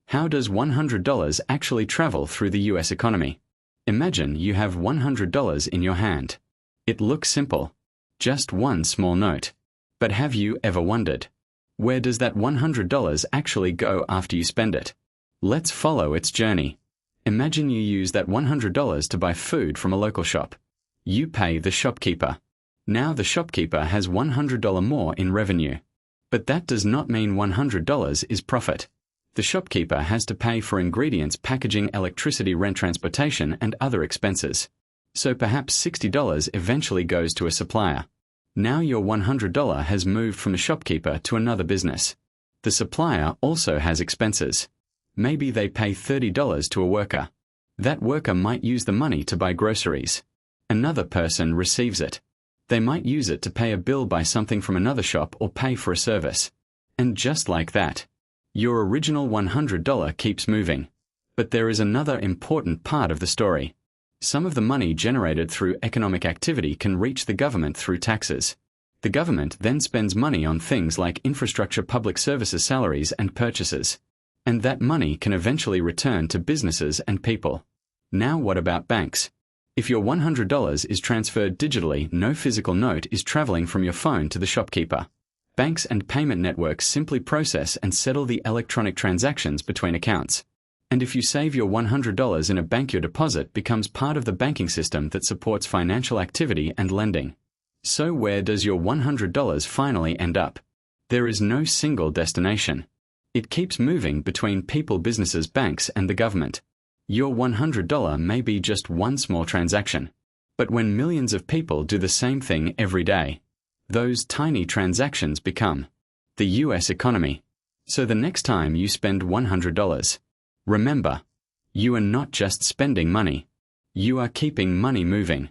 How does $100 actually travel through the US economy? Imagine you have $100 in your hand. It looks simple. Just one small note. But have you ever wondered, where does that $100 actually go after you spend it? Let's follow its journey. Imagine you use that $100 to buy food from a local shop. You pay the shopkeeper. Now the shopkeeper has $100 more in revenue. But that does not mean $100 is profit. The shopkeeper has to pay for ingredients, packaging, electricity, rent, transportation, and other expenses. So perhaps $60 eventually goes to a supplier. Now your $100 has moved from the shopkeeper to another business. The supplier also has expenses. Maybe they pay $30 to a worker. That worker might use the money to buy groceries. Another person receives it. They might use it to pay a bill, buy something from another shop, or pay for a service. And just like that, your original $100 keeps moving. But there is another important part of the story. Some of the money generated through economic activity can reach the government through taxes. The government then spends money on things like infrastructure, public services, salaries, and purchases. And that money can eventually return to businesses and people. Now what about banks? If your $100 is transferred digitally, no physical note is traveling from your phone to the shopkeeper. Banks and payment networks simply process and settle the electronic transactions between accounts. And if you save your $100 in a bank, your deposit becomes part of the banking system that supports financial activity and lending. So where does your $100 finally end up? There is no single destination. It keeps moving between people, businesses, banks, and the government. Your $100 may be just one small transaction. But when millions of people do the same thing every day, those tiny transactions become the US economy. So the next time you spend $100, remember, you are not just spending money. You are keeping money moving.